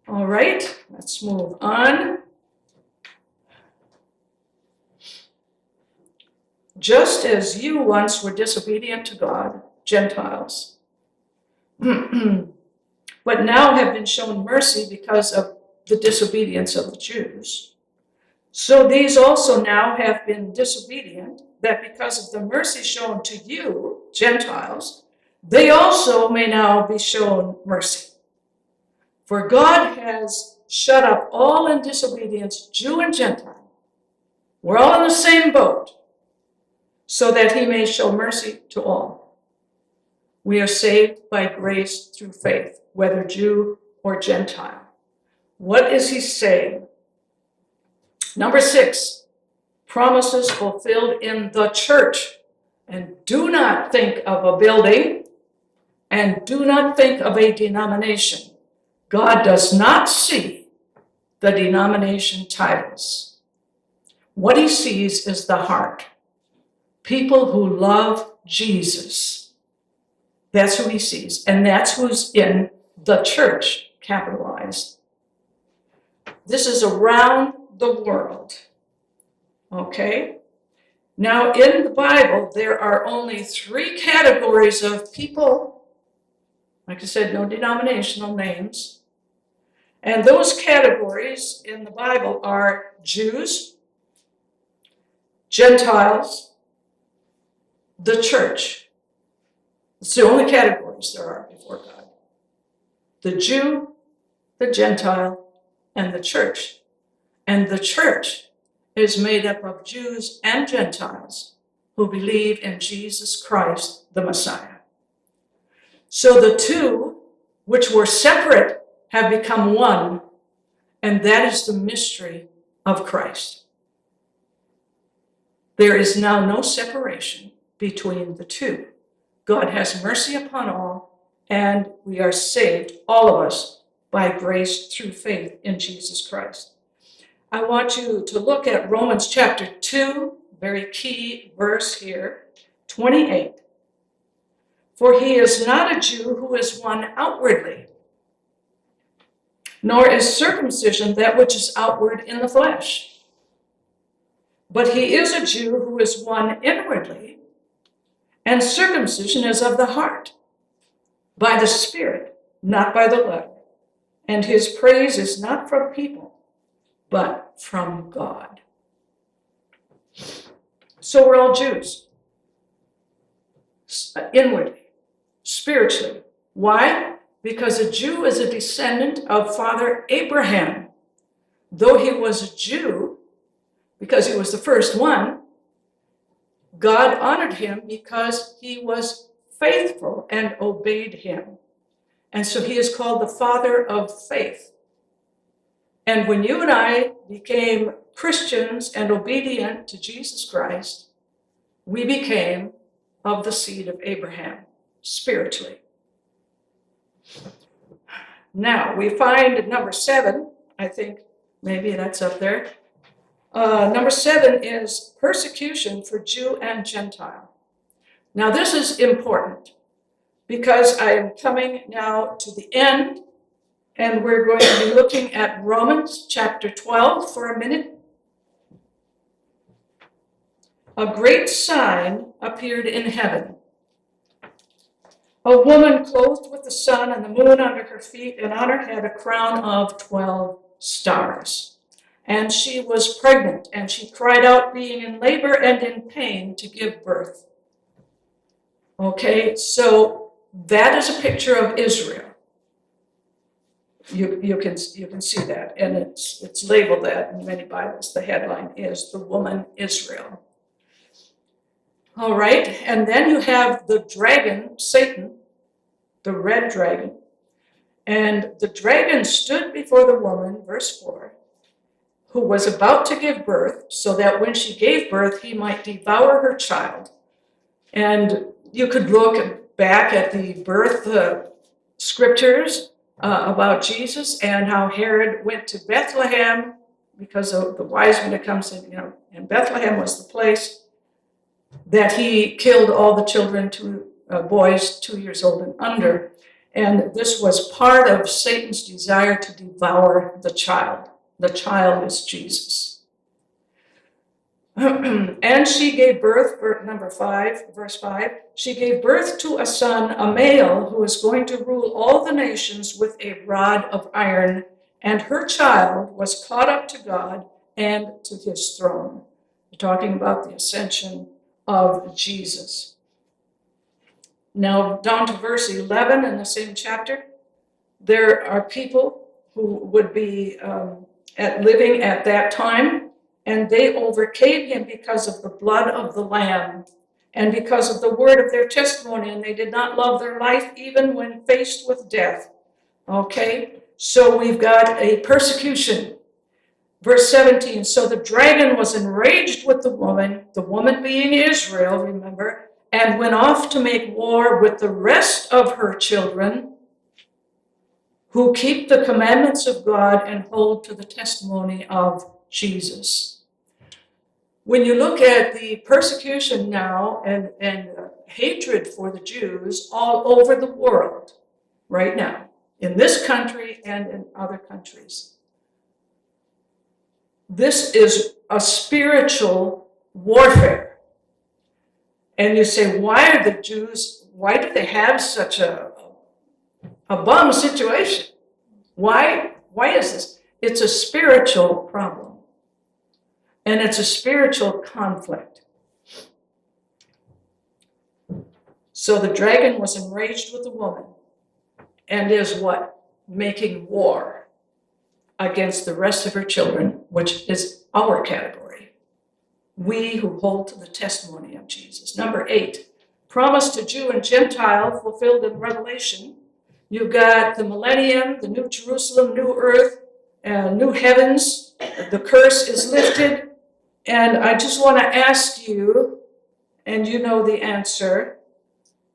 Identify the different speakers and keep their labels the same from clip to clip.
Speaker 1: All right, let's move on. Just as you once were disobedient to God, Gentiles, but now have been shown mercy because of the disobedience of the Jews, so these also now have been disobedient, that because of the mercy shown to you, Gentiles, they also may now be shown mercy. For God has shut up all in disobedience, Jew and Gentile. We're all in the same boat, so that he may show mercy to all. We are saved by grace through faith, whether Jew or Gentile. What is he saying? Number 6, promises fulfilled in the church. And do not think of a building, and do not think of a denomination. God does not see the denomination titles. What he sees is the heart. People who love Jesus. That's who he sees. And that's who's in the church, capitalized. This is around the world. Okay? Now, in the Bible, there are only 3 categories of people. Like I said, no denominational names. And those categories in the Bible are Jews, Gentiles, the church. It's the only categories there are before God. The Jew, the Gentile, and the church. And the church is made up of Jews and Gentiles who believe in Jesus Christ, the Messiah. So the 2, which were separate, have become one, and that is the mystery of Christ. There is now no separation between the 2. God has mercy upon all, and we are saved, all of us, by grace through faith in Jesus Christ. I want you to look at Romans chapter 2, very key verse here, 28. For he is not a Jew who is one outwardly, nor is circumcision that which is outward in the flesh. But he is a Jew who is one inwardly, and circumcision is of the heart, by the Spirit, not by the letter. And his praise is not from people, but from God. So we're all Jews, inwardly, spiritually. Why? Because a Jew is a descendant of Father Abraham. Though he was a Jew, because he was the first one, God honored him because he was faithful and obeyed him. And so he is called the father of faith. And when you and I became Christians and obedient to Jesus Christ, we became of the seed of Abraham, spiritually. Now, we find number 7, I think maybe that's up there. Number 7 is persecution for Jew and Gentile. Now, this is important because I am coming now to the end, and we're going to be looking at Romans chapter 12 for a minute. A great sign appeared in heaven. A woman clothed with the sun and the moon under her feet, and on her head a crown of 12 stars. And she was pregnant, and she cried out, being in labor and in pain, to give birth. Okay, so that is a picture of Israel. You can see that, and it's labeled that in many Bibles. The headline is "The Woman Israel." All right, and then you have the dragon, Satan, the red dragon. And the dragon stood before the woman, verse 4, who was about to give birth, so that when she gave birth, he might devour her child. And you could look back at the birth scriptures about Jesus and how Herod went to Bethlehem because of the wise men that comes in, and Bethlehem was the place that he killed all the children, boys 2 years old and under. And this was part of Satan's desire to devour the child. The child is Jesus. And she gave birth, verse 5, she gave birth to a son, a male, who is going to rule all the nations with a rod of iron, and her child was caught up to God and to his throne. We're talking about the ascension of Jesus. Now, down to verse 11 in the same chapter, there are people who would be living at that time, and they overcame him because of the blood of the Lamb and because of the word of their testimony, and they did not love their life even when faced with death. Okay, so we've got a persecution. Verse 17, so the dragon was enraged with the woman being Israel, remember, and went off to make war with the rest of her children who keep the commandments of God and hold to the testimony of Jesus. When you look at the persecution now and hatred for the Jews all over the world right now, in this country and in other countries, this is a spiritual warfare. And you say, why do they have such a bum situation? Why is this? It's a spiritual problem. And it's a spiritual conflict. So the dragon was enraged with the woman and is what? Making war against the rest of her children, which is our category. We who hold to the testimony of Jesus. Number 8, promise to Jew and Gentile fulfilled in Revelation. You've got the millennium, the new Jerusalem, new earth, new heavens. The curse is lifted. And I just want to ask you, and you know the answer,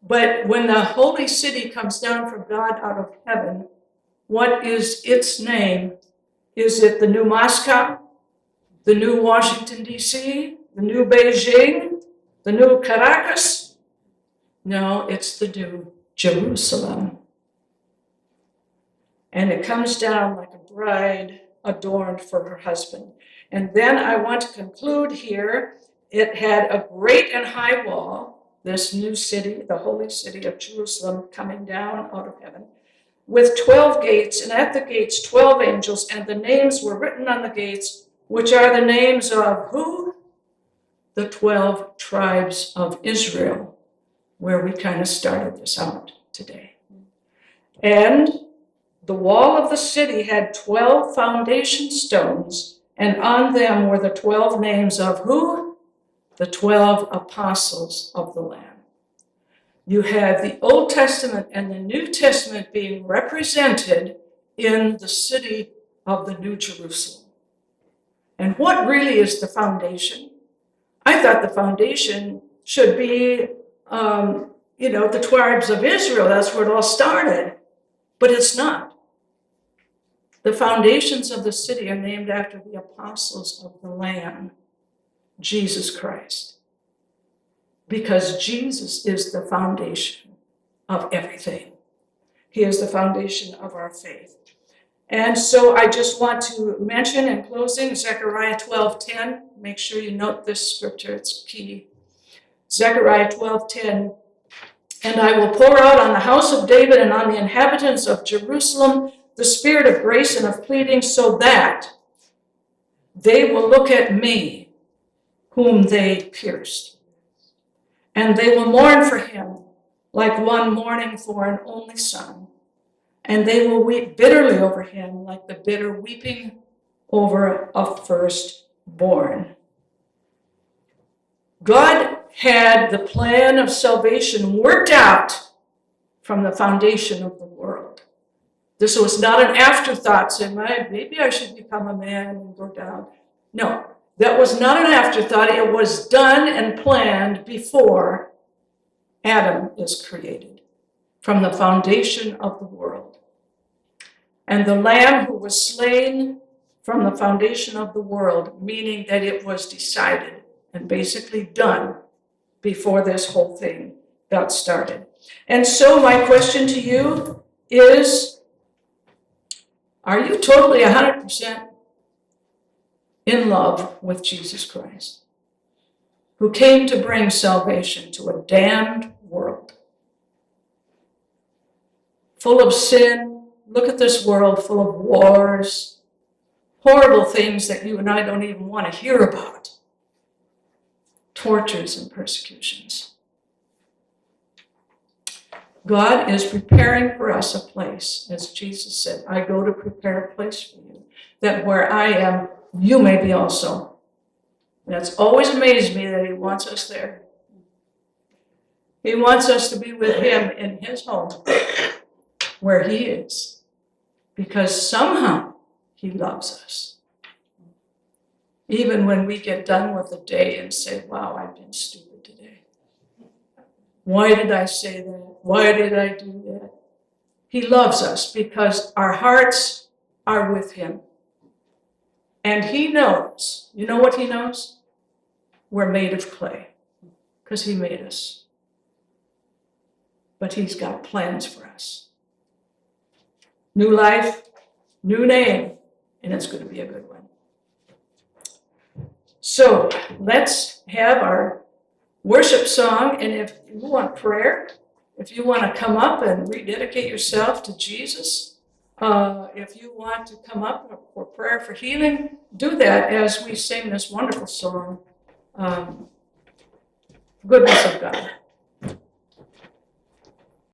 Speaker 1: but when the holy city comes down from God out of heaven, what is its name? Is it the new Moscow, the new Washington, D.C., the new Beijing, the new Caracas? No, it's the new Jerusalem. And it comes down like a bride adorned for her husband. And then I want to conclude here. It had a great and high wall, this new city, the holy city of Jerusalem, coming down out of heaven, with 12 gates, and at the gates 12 angels, and the names were written on the gates, which are the names of who? The 12 tribes of Israel, where we kind of started this out today. And the wall of the city had 12 foundation stones, and on them were the 12 names of who? The 12 apostles of the Lamb. You have the Old Testament and the New Testament being represented in the city of the New Jerusalem. And what really is the foundation? I thought the foundation should be, the tribes of Israel. That's where it all started. But it's not. The foundations of the city are named after the apostles of the Lamb, Jesus Christ. Because Jesus is the foundation of everything. He is the foundation of our faith. And so I just want to mention in closing Zechariah 12:10. Make sure you note this scripture, it's key. Zechariah 12:10. And I will pour out on the house of David and on the inhabitants of Jerusalem the spirit of grace and of pleading, so that they will look at me, whom they pierced. And they will mourn for him like one mourning for an only son. And they will weep bitterly over him like the bitter weeping over a firstborn. God had the plan of salvation worked out from the foundation of the world. This was not an afterthought, saying, maybe I should become a man and go down. No, that was not an afterthought. It was done and planned before Adam is created, from the foundation of the world. And the Lamb who was slain from the foundation of the world, meaning that it was decided and basically done before this whole thing got started. And so my question to you, is, are you totally 100% in love with Jesus Christ, who came to bring salvation to a damned world, full of sin? Look at this world full of wars, horrible things that you and I don't even want to hear about, tortures and persecutions. God is preparing for us a place, as Jesus said, I go to prepare a place for you, that where I am, you may be also. And it's always amazed me that he wants us there. He wants us to be with him in his home, where he is, because somehow he loves us. Even when we get done with the day and say, wow, I've been stupid today. Why did I say that? Why did I do that? He loves us because our hearts are with him. And he knows, you know what he knows? We're made of clay, because he made us. But he's got plans for us. New life, new name, and it's going to be a good one. So let's have our worship song, and if you want prayer, if you want to come up and rededicate yourself to Jesus, if you want to come up for prayer for healing, do that as we sing this wonderful song, Goodness of God.